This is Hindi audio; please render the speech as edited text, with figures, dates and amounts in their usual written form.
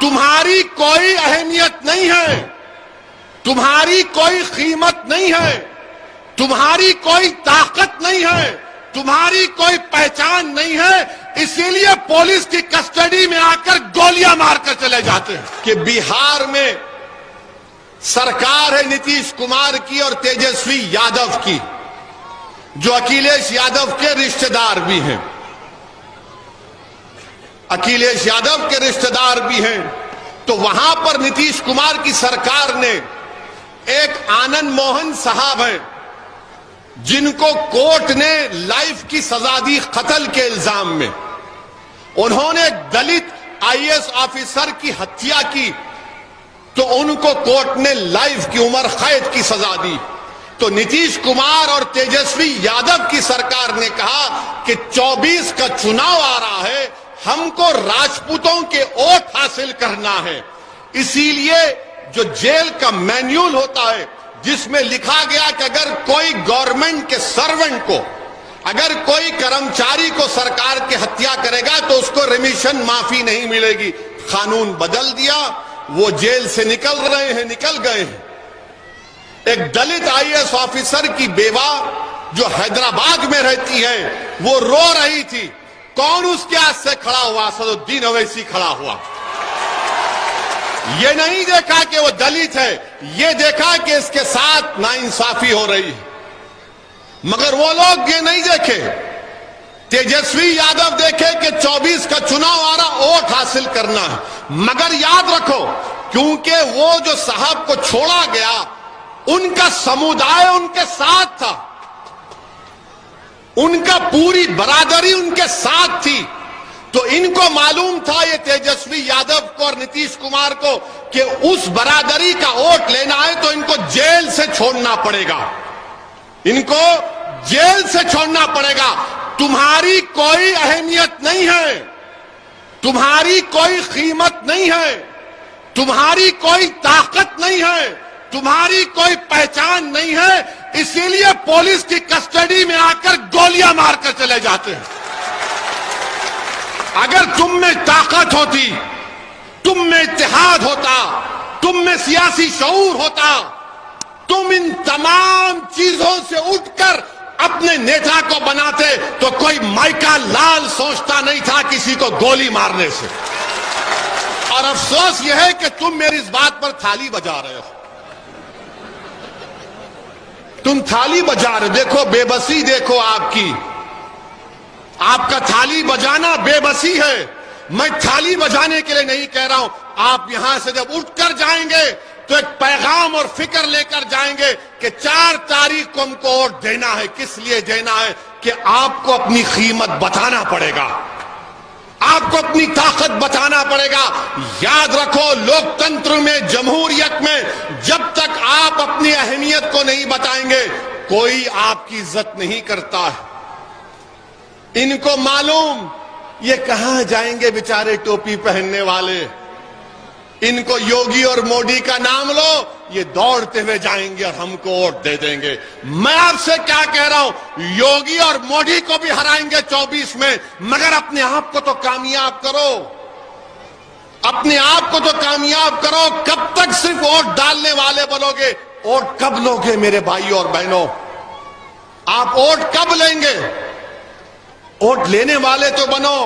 तुम्हारी कोई अहमियत नहीं है, तुम्हारी कोई कीमत नहीं है, तुम्हारी कोई ताकत नहीं है, तुम्हारी कोई पहचान नहीं है, इसीलिए पुलिस की कस्टडी में आकर गोलियां मारकर चले जाते हैं। कि बिहार में सरकार है नीतीश कुमार की और तेजस्वी यादव की, जो अखिलेश यादव के रिश्तेदार भी हैं, अखिलेश यादव के रिश्तेदार भी हैं। तो वहां पर नीतीश कुमार की सरकार ने एक आनंद मोहन साहब हैं, जिनको कोर्ट ने लाइफ की सजा दी कत्ल के इल्जाम में। उन्होंने दलित आईएएस ऑफिसर की हत्या की तो उनको कोर्ट ने लाइफ की उम्र कैद की सजा दी। तो नीतीश कुमार और तेजस्वी यादव की सरकार ने कहा कि 24 का चुनाव आ रहा है, हमको राजपूतों के वोट हासिल करना है। इसीलिए जो जेल का मैन्यूल होता है, जिसमें लिखा गया कि अगर कोई गवर्नमेंट के सर्वेंट को, अगर कोई कर्मचारी को सरकार की हत्या करेगा तो उसको रिमिशन माफी नहीं मिलेगी, कानून बदल दिया, वो जेल से निकल गए हैं। एक दलित आईएएस ऑफिसर की बेवा जो हैदराबाद में रहती है, वो रो रही थी। कौन उसके हाथ से खड़ा हुआ? सदुद्दीन ओवैसी खड़ा हुआ। ये नहीं देखा कि वो दलित है, ये देखा कि इसके साथ नाइंसाफी हो रही है। मगर वो लोग ये नहीं देखे, तेजस्वी यादव देखे कि 24 का चुनाव आ रहा, वोट हासिल करना है। मगर याद रखो, क्योंकि वो जो साहब को छोड़ा गया, उनका समुदाय उनके साथ था, उनका पूरी बरादरी उनके साथ थी। तो इनको मालूम था, ये तेजस्वी यादव को और नीतीश कुमार को, कि उस बरादरी का वोट लेना है तो इनको जेल से छोड़ना पड़ेगा, इनको जेल से छोड़ना पड़ेगा। तुम्हारी कोई अहमियत नहीं है, तुम्हारी कोई कीमत नहीं है, तुम्हारी कोई ताकत नहीं है, तुम्हारी कोई पहचान नहीं है, इसीलिए पुलिस की कस्टडी में आकर गोलियां मारकर चले जाते हैं। अगर तुम में ताकत होती, तुम में इत्तेहाद होता, तुम में सियासी शऊर होता, तुम इन तमाम चीजों से उठकर अपने नेता को बनाते, तो कोई माइका लाल सोचता नहीं था किसी को गोली मारने से। और अफसोस यह है कि तुम मेरी इस बात पर थाली बजा रहे हो, तुम थाली बजा रहे हो। देखो बेबसी, देखो आपकी, आपका थाली बजाना बेबसी है। मैं थाली बजाने के लिए नहीं कह रहा हूं। आप यहां से जब उठकर जाएंगे तो एक पैगाम और फिक्र लेकर जाएंगे कि 4 तारीख को हमको वोट देना है। किस लिए देना है? कि आपको अपनी कीमत बताना पड़ेगा, आपको अपनी ताकत बताना पड़ेगा। याद रखो, लोकतंत्र में, जमहूरियत में, जब तक आप अपनी अहमियत को नहीं बताएंगे, कोई आपकी इज्जत नहीं करता है। इनको मालूम ये कहां जाएंगे बेचारे टोपी पहनने वाले, इनको योगी और मोदी का नाम लो, ये दौड़ते हुए जाएंगे और हमको वोट दे देंगे। मैं आपसे क्या कह रहा हूं, योगी और मोदी को भी हराएंगे 24 में, मगर अपने आप को तो कामयाब करो, अपने आप को तो कामयाब करो। कब तक सिर्फ वोट डालने वाले बनोगे? वोट कब लोगे मेरे भाई और बहनों? आप वोट कब लेंगे? वोट लेने वाले तो बनो।